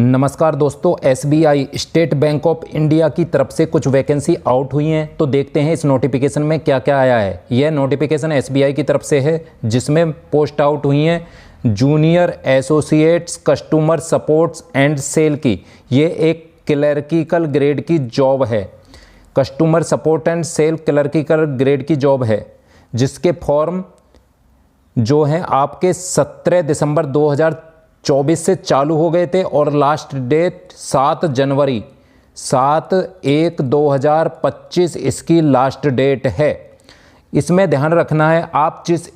नमस्कार दोस्तों, SBI state bank of India की तरफ से कुछ वैकेंसी आउट हुई हैं। तो देखते हैं इस नोटिफिकेशन में क्या क्या आया है। यह नोटिफिकेशन एसबीआई की तरफ से है जिसमें पोस्ट आउट हुई हैं junior associates customer supports and sale की। ये एक क्लर्किकल ग्रेड की जॉब है। Customer support and sale clerical grade की जॉब है जिसके फॉर्म जो हैं आपके 17 दिसंबर 2024 से चालू हो गए थे और लास्ट डेट 7/1/2025 इसकी लास्ट डेट है। इसमें ध्यान रखना है, आप जिस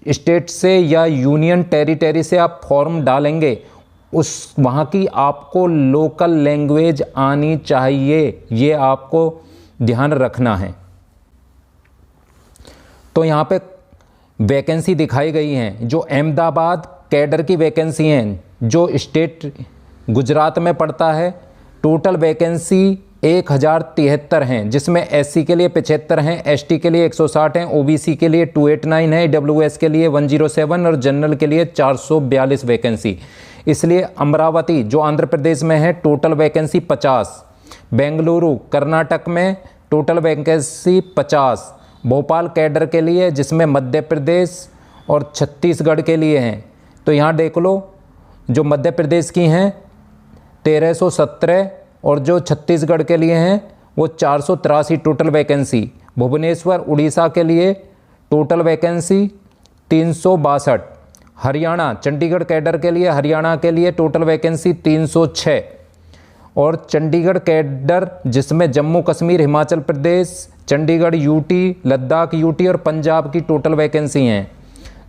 स्टेट से या यूनियन टेरिटरी से आप फॉर्म डालेंगे उस वहाँ की आपको लोकल लैंग्वेज आनी चाहिए, ये आपको ध्यान रखना है। तो यहाँ पे वैकेंसी दिखाई गई हैं जो अहमदाबाद कैडर की वैकेंसी हैं जो स्टेट गुजरात में पड़ता है। टोटल वैकेंसी 1073 हैं जिसमें एससी के लिए 75 हैं, एसटी के लिए 160 हैं, ओबीसी के लिए 289 है, ईडब्ल्यूएस के लिए 107 और जनरल के लिए 442 वैकेंसी। इसलिए अमरावती जो आंध्र प्रदेश में है टोटल वैकेंसी 50, बेंगलुरु कर्नाटक में टोटल वैकेंसी 50, भोपाल कैडर के लिए जिसमें मध्य प्रदेश और छत्तीसगढ़ के लिए हैं। तो यहाँ देख लो, जो मध्य प्रदेश की हैं 1317 और जो छत्तीसगढ़ के लिए हैं वो 483 टोटल वैकेंसी। भुवनेश्वर उड़ीसा के लिए total vacancy 362। Haryana Chandigarh cadre के लिए हरियाणा के लिए टोटल वैकेंसी 306 और चंडीगढ़ कैडर जिसमें जम्मू कश्मीर हिमाचल प्रदेश चंडीगढ़ यूटी लद्दाख यूटी और पंजाब की टोटल वैकेंसी हैं।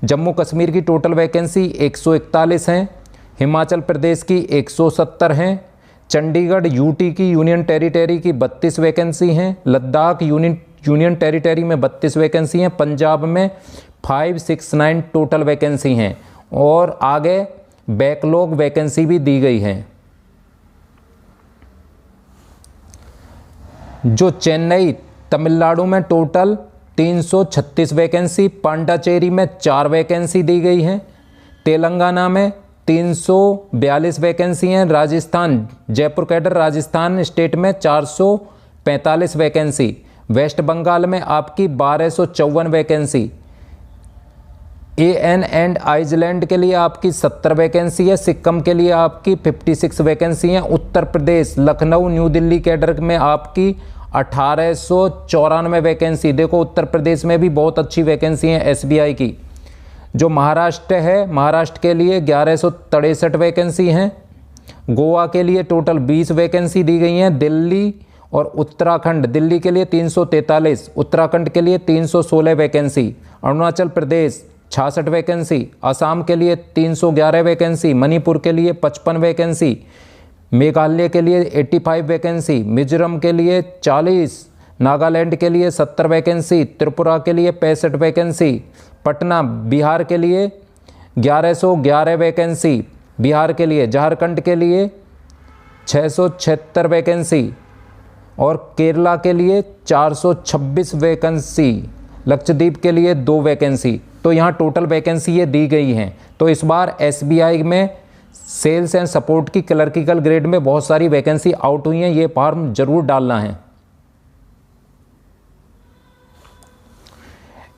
जम्मू कश्मीर की टोटल वैकेंसी 141 हैं, हिमाचल प्रदेश की 170 हैं, चंडीगढ़ यूटी की यूनियन टेरिटरी की 32 वैकेंसी हैं, लद्दाख यूनियन टेरिटरी में 32 वैकेंसी हैं, पंजाब में 569 टोटल वैकेंसी हैं और आगे बैकलॉग वैकेंसी भी दी गई हैं। जो चेन्नई तमिलनाडु में टोटल 336 वैकेंसी, पांडाचेरी में 4 वैकेंसी दी गई हैं, तेलंगाना में 342 वैकेंसी हैं, राजस्थान जयपुर कैडर राजस्थान स्टेट में 445 वैकेंसी, वेस्ट बंगाल में आपकी 1254 वैकेंसी, एन एंड आइसलैंड के लिए आपकी 70 वैकेंसी है, सिक्किम के लिए आपकी 56 वैकेंसी हैं, उत्तर प्रदेश लखनऊ न्यू दिल्ली कैडर में आपकी 1894 वैकेंसी। देखो उत्तर प्रदेश में भी बहुत अच्छी वैकेंसी हैं एसबीआई की। जो महाराष्ट्र है, महाराष्ट्र के लिए 1163 वैकेंसी हैं, गोवा के लिए टोटल 20 वैकेंसी दी गई हैं, दिल्ली और उत्तराखंड दिल्ली के लिए 343, उत्तराखंड के लिए 316 वैकेंसी, अरुणाचल प्रदेश 66 वैकेंसी, असम के लिए 311 वैकेंसी, मणिपुर के लिए 55 वैकेंसी, मेघालय के लिए 85 वैकेंसी, मिजोरम के लिए 40, नागालैंड के लिए 70 वैकेंसी, त्रिपुरा के लिए 65 वैकेंसी, पटना बिहार के लिए 1111 वैकेंसी बिहार के लिए, झारखंड के लिए 676 वैकेंसी और केरला के लिए 426 वैकेंसी, लक्षद्वीप के लिए 2 वैकेंसी। तो यहाँ टोटल वैकेंसी ये दी गई हैं। तो इस बार एसबीआई में सेल्स एंड सपोर्ट की क्लर्किकल ग्रेड में बहुत सारी वैकेंसी आउट हुई हैं, ये फॉर्म जरूर डालना है।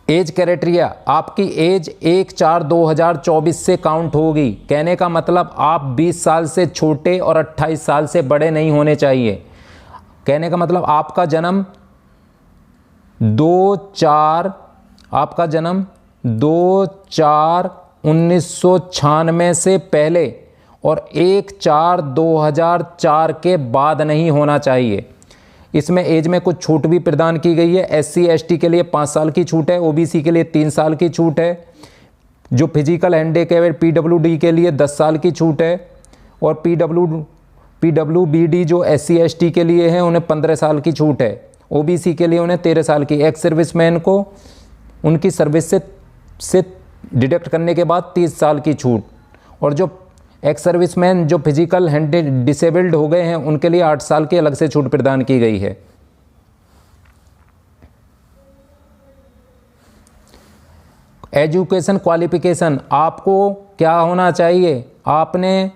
एज क्राइटेरिया, आपकी एज 1/4/2024 से काउंट होगी। कहने का मतलब आप 20 साल से छोटे और 28 साल से बड़े नहीं होने चाहिए। कहने का मतलब आपका जन्म 2/4/1996 से पहले और 1/4/2004 के बाद नहीं होना चाहिए। इसमें एज में कुछ छूट भी प्रदान की गई है। एससी एसटी के लिए 5 साल की छूट है, ओबीसी के लिए 3 साल की छूट है, जो फिजिकल हैंडिकैप्ड पीडब्ल्यूडी के लिए 10 साल की छूट है और पीडब्ल्यूबीडी जो एससी एसटी के लिए हैं उन्हें 15 साल की छूट है, ओबीसी के लिए उन्हें 13 साल की। एक्स सर्विसमैन को उनकी सर्विस से डिडक्ट करने के बाद 30 साल की छूट और जो एक्स सर्विसमैन जो फिजिकल डिसेबल्ड हो गए हैं उनके लिए 8 साल की अलग से छूट प्रदान की गई है। एजुकेशन क्वालिफिकेशन, आपको क्या होना चाहिए? आपने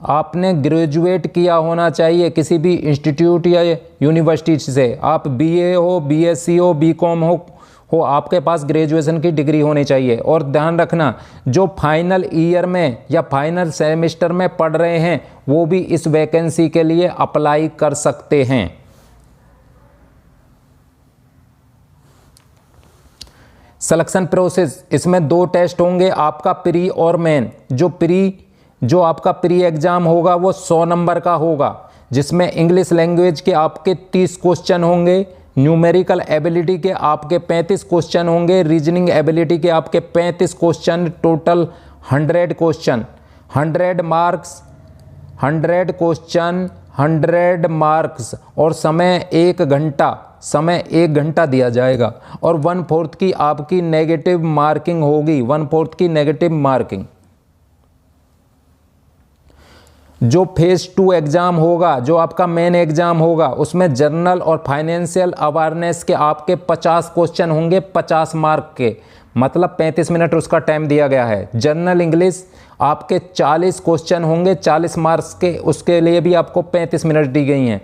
आपने ग्रेजुएट किया होना चाहिए किसी भी इंस्टीट्यूट या यूनिवर्सिटी से। आप बीए हो, बीएससी हो, बीकॉम हो, आपके पास ग्रेजुएशन की डिग्री होनी चाहिए। और ध्यान रखना, जो फाइनल ईयर में या फाइनल सेमेस्टर में पढ़ रहे हैं वो भी इस वैकेंसी के लिए अप्लाई कर सकते हैं। सिलेक्शन प्रोसेस, इसमें 2 टेस्ट होंगे, आपका प्री और मेन। जो आपका प्री एग्जाम होगा वो 100 नंबर का होगा, जिसमें इंग्लिश लैंग्वेज के आपके 30 क्वेश्चन होंगे, न्यूमेरिकल एबिलिटी के आपके 35 क्वेश्चन होंगे, रीजनिंग एबिलिटी के आपके 35 question, total 100 question, 100 marks, 100 question, 100 marks. और समय 1 घंटा दिया जाएगा। और 1/4 की आपकी नेगेटिव मार्किंग होगी, 1/4 की नेगेटिव मार्किंग। जो फेज 2 एग्जाम होगा, जो आपका मेन एग्जाम होगा, उसमें जर्नल और फाइनेंशियल अवेयरनेस के आपके 50 क्वेश्चन होंगे 50 मार्क के, मतलब 35 मिनट उसका टाइम दिया गया है। जनरल इंग्लिश आपके 40 क्वेश्चन होंगे 40 मार्क्स के, उसके लिए भी आपको 35 मिनट दी गई हैं।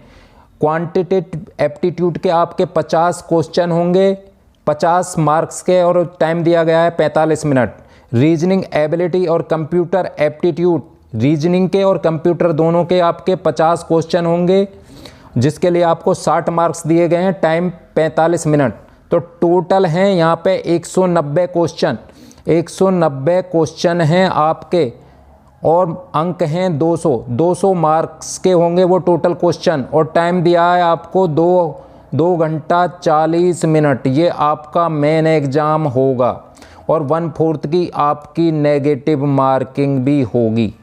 क्वांटिटेटिव एप्टीट्यूड के आपके 50 क्वेश्चन होंगे 50 मार्क्स के और टाइम दिया गया है 45 मिनट। रीजनिंग एबिलिटी और कंप्यूटर एप्टीट्यूड, रीजनिंग के और कंप्यूटर दोनों के आपके 50 क्वेश्चन होंगे, जिसके लिए आपको 60 मार्क्स दिए गए हैं, टाइम 45 मिनट। तो टोटल हैं यहाँ पे 190 क्वेश्चन, 190 क्वेश्चन हैं आपके, और अंक हैं 200 मार्क्स के होंगे वो टोटल क्वेश्चन। और टाइम दिया है आपको 2 घंटा 40 मिनट। ये आपका मेन एग्ज़ाम होगा और 1/4 की आपकी नेगेटिव मार्किंग भी होगी।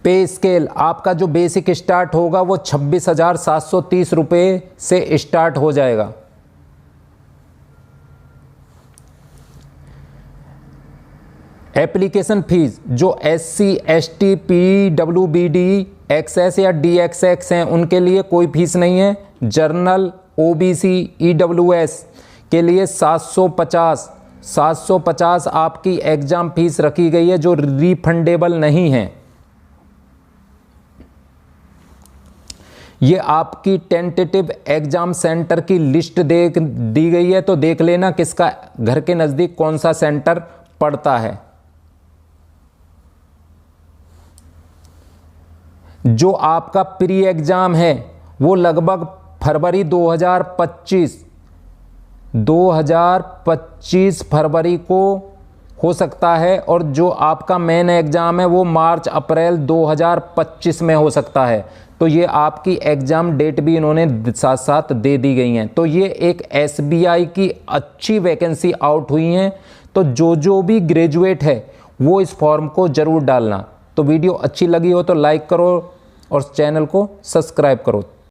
पे स्केल, आपका जो बेसिक स्टार्ट होगा वो 26,730 रुपये से स्टार्ट हो जाएगा। एप्लीकेशन फीस, जो SC ST PWBD XS या DXX हैं उनके लिए कोई फीस नहीं है। जर्नल OBC EWS के लिए 750 आपकी एग्ज़ाम फीस रखी गई है, जो रिफंडेबल नहीं है। ये आपकी टेंटेटिव एग्ज़ाम सेंटर की लिस्ट दी गई है, तो देख लेना किसका घर के नज़दीक कौन सा सेंटर पड़ता है। जो आपका प्री एग्ज़ाम है वो लगभग फरवरी 2025 फरवरी को हो सकता है, और जो आपका मेन एग्ज़ाम है वो मार्च अप्रैल 2025 में हो सकता है। तो ये आपकी एग्ज़ाम डेट भी इन्होंने साथ साथ दे दी गई हैं। तो ये एक SBI की अच्छी वैकेंसी आउट हुई हैं। तो जो भी ग्रेजुएट है वो इस फॉर्म को ज़रूर डालना। तो वीडियो अच्छी लगी हो तो लाइक करो और चैनल को सब्सक्राइब करो।